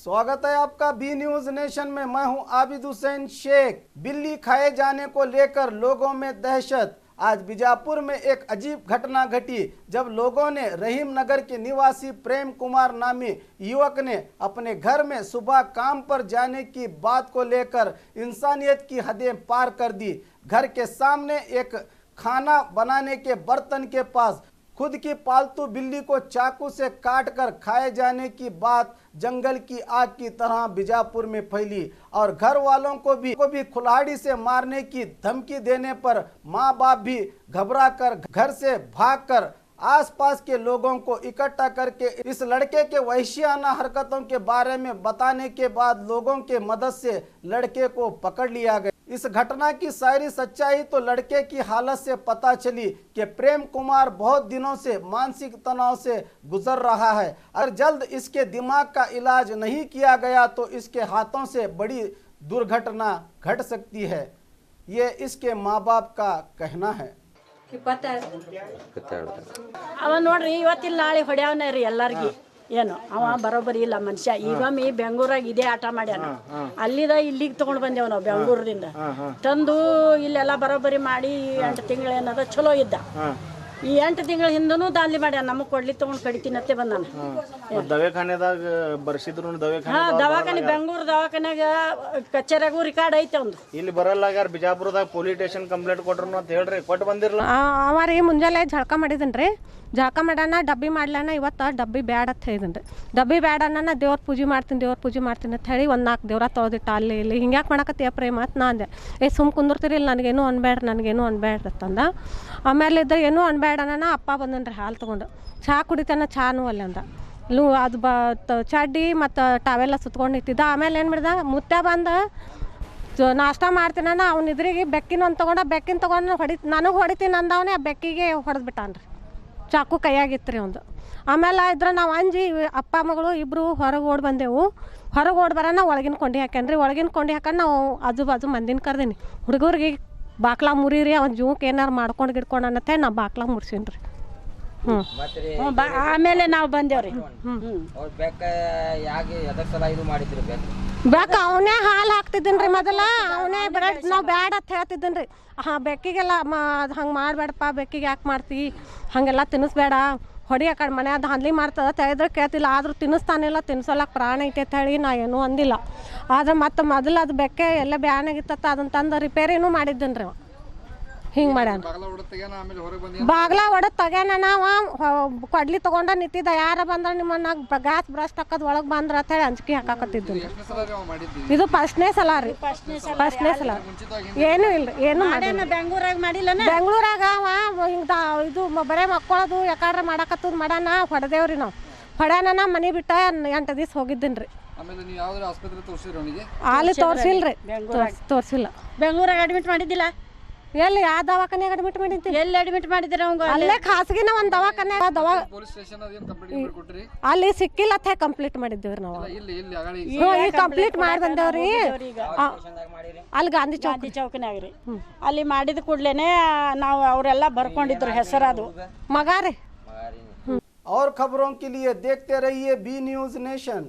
स्वागत है आपका बी न्यूज नेशन में। मैं हूं आबिद हुसैन शेख। बिल्ली खाए जाने को लेकर लोगों में दहशत। आज बीजापुर में एक अजीब घटना घटी जब लोगों ने रहीम नगर के निवासी प्रेम कुमार नामी युवक ने अपने घर में सुबह काम पर जाने की बात को लेकर इंसानियत की हदें पार कर दी। घर के सामने एक खाना बनाने के बर्तन के पास खुद की पालतू बिल्ली को चाकू से काटकर खाए जाने की बात जंगल की आग की तरह बीजापुर में फैली और घर वालों को भी कुल्हाड़ी से मारने की धमकी देने पर माँ बाप भी घबराकर घर से भागकर आसपास के लोगों को इकट्ठा करके इस लड़के के वहशियाना हरकतों के बारे में बताने के बाद लोगों के मदद से लड़के को पकड़ लिया गया। इस घटना की सारी सच्चाई तो लड़के की हालत से पता चली कि प्रेम कुमार बहुत दिनों से मानसिक तनाव से गुजर रहा है। अगर जल्द इसके दिमाग का इलाज नहीं किया गया तो इसके हाथों से बड़ी दुर्घटना घट सकती है, ये इसके माँ बाप का कहना है। ಅವ ನೋಡ್ರಿ ಇವತ್ತಿಲ್ಲ ನಾಳೆ ಹೊಡ್ಯಾವನ ರೀ ಎಲ್ಲಾರ್ಗಿ ಏನು ಅವ ಬರೋಬ್ಬರಿ ಇಲ್ಲ ಮನುಷ್ಯ. ಈಗ ಬೆಂಗಳೂರಾಗ ಇದೇ ಆಟ ಮಾಡ್ಯಾನ. ಅಲ್ಲಿದ ಇಲ್ಲಿಗೆ ತಗೊಂಡ್ ಬಂದೇವ್ ನಾವು ಬೆಂಗಳೂರಿಂದ ತಂದು ಇಲ್ಲೆಲ್ಲ ಬರೋಬ್ಬರಿ ಮಾಡಿ 8 ತಿಂಗಳು ಏನದ ಚಲೋ ಇದ್ದ. ಈ 8 ತಿಂಗಳ ಹಿಂದನೂ ದಾಂಧಲಿ ಮಾಡ್ಯಾನ. ನಮಗ್ ಕೊಡ್ಲಿ ತಗೊಂಡ್ ಕಡಿತೀನತ್ತೆ ಬಂದಾನ. ದವಾಖಾನೆದಾಗ ಬರ್ಸಿದ್ರು ದವಾಖಾನೆ ಬೆಂಗಳೂರು ದವಾಖಾನ್ಯಾಗ ಕಚೇರಿಯಾಗೂ ರಿಕಾರ್ಡ್ ಐತೆ ಒಂದು. ಇಲ್ಲಿ ಬರಲ್ಲಾಗಾರ ಬಿಜಾಪುರದಾಗ ಪೊಲೀಸ್ ಸ್ಟೇಷನ್ ಕಂಪ್ಲೇಂಟ್ ಕೊಟ್ರು ಅಂತ ಹೇಳ್ರಿ, ಕೊಟ್ಟು ಬಂದಿರಲ್ಲ. ಅವ ಮುಂಜಾನೆ ಜಳಕ ಮಾಡಿದನ್ರಿ. ಜಳಕ ಮಾಡ್ಯಾನ ಡಬ್ಬಿ ಮಾಡ್ಲಾನ. ಇವತ್ತು ಡಬ್ಬಿ ಬ್ಯಾಡ ಅಂತ ಹೇಳಿದನ್ರಿ. ಡಬ್ಬಿ ಬ್ಯಾಡ ಅನ್ನ ದೇವ್ರ ಪೂಜೆ ಮಾಡ್ತೀನಿ ಅಂತ ಹೇಳಿ 4 ದೇವ್ರ ತೊಳೆದಿಟ್ಟ ಅಲ್ಲಿ ಇಲ್ಲಿ. ಹಿಂಗ್ಯಾಕೆ ಮಾಡಕತ್ತೀಯ ಪ್ರೇಮ ಅಂತ ನಾ ಅಂದೆ. ಸುಮ್ ಕುಂದಿರ್ತೀರಿ ಇಲ್ಲ, ನನಗೇನು ಅನ್ಬೇಡ್ರಿ ಅಂತಂದ. ಆಮೇಲೆ ಇದ್ದ ಏನೂ ಅನ್ಬೇಡ ಅನ್ನ ಅಪ್ಪ ಬಂದನ್ರಿ ಹಾಲು ತೊಗೊಂಡು. ಚಹಾ ಕುಡಿತಾನ, ಚಾನೂ ಅಲ್ಲಿ ಅಂದ. ಅದು ಚಡ್ಡಿ ಮತ್ತು ಟಾವೆಲ್ಲ ಸುತ್ಕೊಂಡು ಇಟ್ಟಿದ್ದ. ಆಮೇಲೆ ಏನು ಮಾಡಿದ, ಮುತ್ತ ಬಂದು ನಾಷ್ಟ ಮಾಡ್ತೀನ ಅವ್ನ ಇದ್ರಿಗೆ ಬೆಕ್ಕಿನ ಒಂದು ತೊಗೊಂಡು ನನಗೆ ಹೊಡಿತೀನಿ ಅಂದವನೇ. ಆ ಬೆಕ್ಕಿಗೆ ಹೊಡೆದ್ಬಿಟ್ಟಾನ್ರಿ. ಚಾಕು ಕೈಯಾಗಿತ್ತು ರೀ ಒಂದು. ಆಮೇಲೆ ಇದ್ರೆ ನಾವು ಅಂಜಿ ಅಪ್ಪ ಮಗಳು ಇಬ್ಬರು ಹೊರಗೆ ಓಡಿ ಬಂದೆವು. ಹೊರಗೆ ಓಡಿ ಬರೋಣ ಒಳಗಿನ ಕೊಂಡಿ ಹಾಕ್ಯಾನ್ರಿ. ಒಳಗಿನ ಕೊಂಡಿ ಹಾಕೊಂಡು ನಾವು ಆಜು ಮಂದಿನ ಕರ್ದೀನಿ. ಹುಡುಗರಿಗೆ ಬಾಕ್ಲ ಮುರಿರಿ, ಅವ್ನ ಜೀವಕ್ಕೆ ಏನಾರು ಮಾಡ್ಕೊಂಡು ಗಿಡ್ಕೊಂಡು ಅನ್ನತ್ತೆ ನಾ ಬಾಕ್ಲ ಮುರ್ಸೀನಿ ರೀ. ಆಮೇಲೆ ನಾವು ಬಂದೇವ್ರಿ. ಬೆಕ್ಕ ಅವನೇ ಹಾಲು ಹಾಕ್ತಿದ್ದೀನ್ರಿ ಮೊದಲ. ಅವನೇ ನಾವು ಬ್ಯಾಡ ಅಂತ ಹೇಳ್ತಿದ್ದೀನ್ರಿ. ಬೆಕ್ಕಿಗೆಲ್ಲ ಹಂಗೆ ಮಾಡಬೇಡಪ್ಪ, ಬೆಕ್ಕಿಗೆ ಯಾಕೆ ಮಾಡ್ತಿ, ಹಾಗೆಲ್ಲ ತಿನ್ನಿಸ್ಬೇಡ, ಹೊಡಿ ಆ ಕಡೆ ಮನ್ಯಾಗ ಹಂದ್ಲಿ ಮಾಡ್ತದ ತಿಳಿದ್ರೆ ಕೇಳ್ತಿಲ್ಲ. ಆದ್ರೂ ತಿನ್ನಿಸ್ತಾನಿಲ್ಲ, ತಿನ್ಸೋಲಕ್ಕೆ ಪ್ರಾಣ ಐತೆ ಅಂತ ಹೇಳಿ ನಾ ಏನೂ ಅಂದಿಲ್ಲ. ಆದ್ರೆ ಮತ್ತೆ ಮೊದಲು ಅದು ಬೆಕ್ಕೆ ಎಲ್ಲ ಬ್ಯಾನಾಗಿತ್ತ ಅದನ್ನ ತಂದು ರಿಪೇರಿನೂ ಮಾಡಿದ್ದೀನಿ ರೀ. ಹಿಂಗೆ ಮಾಡ್ಯಾನ. ಬಾಗ್ಲ ಹೊಡೆದು ತೆಗ್ಯಾನ. ನಾವು ಕೊಡ್ಲಿ ತೊಗೊಂಡ ನಿಂತಿದ್ದ. ಯಾರ ಬಂದ್ರೆ ನಿಮ್ಮನ್ನ ಗ್ಯಾಸ್ ಬ್ರಷ್ ಹಾಕೋದು ಒಳಗೆ ಬಂದ್ರೆ ಅಂತ ಹೇಳಿ ಅಂಜಿಕೆ ಹಾಕಾಕತ್ತಿದ್ದು. ಇದು ಫಸ್ಟ್ನೇ ಸಲ ರೀ. ಫಸ್ಟ್ನೇ ಸಲ ಏನೂ ಇಲ್ರಿ, ಏನು ಮಾಡ್ಯಾನ. ಬೆಂಗಳೂರಾಗ ಮಾಡಿಲ್ಲ. ಬೆಂಗಳೂರಾಗ ಹಿಂಗೆ ಇದು ಬರೇ ಮಕ್ಕಳದು ಯಾಕಾಡ್ರೆ ಮಾಡಕತ್ತದ ಮಾಡ್ಯಾನ. ಹೊಡೆದೇವ್ರಿ ನಾವು. ಹೊಡ್ಯಾನ ಮನೆ ಬಿಟ್ಟ 8 ದಿವಸ ಹೋಗಿದ್ದೀನಿ ರೀ. ಅಲ್ಲಿ ತೋರಿಸಿಲ್ರಿ, ತೋರಿಸಿಲ್ಲ. ಬೆಂಗಳೂರಾಗ ಅಡ್ಮಿಟ್ ಮಾಡಿದ್ದಿಲ್ಲ. ಎಲ್ಲಿ ಯಾವ ದವಾಖಾನ್ಯಾಗ ಅಡ್ಮಿಟ್ ಮಾಡಿದ್ರಿ? ಎಲ್ಲಿ ಅಡ್ಮಿಟ್ ಮಾಡಿದ್ರ ಅವಂಗ? ಅಲ್ಲೇ ಖಾಸಗಿನ ಒಂದು ದವಾಖಾನೆ ಅಲ್ಲಿ ಸಿಕ್ಕಿಲ್ಲ ಅಂತ ಕಂಪ್ಲೀಟ್ ಮಾಡಿದ್ದೇವ್ರಿ ನಾವು. ಈಗ ಕಂಪ್ಲೀಟ್ ಮಾಡಿ ಬಂದೇವ್ರಿ. ಅಲ್ಲಿ ಗಾಂಧಿ ಚೌಕನ್ಯಾಗ ರೀ. ಅಲ್ಲಿ ಮಾಡಿದ ಕೂಡ್ಲೇನೆ ನಾವು ಅವರೆಲ್ಲ ಬರ್ಕೊಂಡಿದ್ರು ಹೆಸರದು ಮಗಾರಿ. और खबरों के लिए देखते रहिए बी न्यूज नेशन।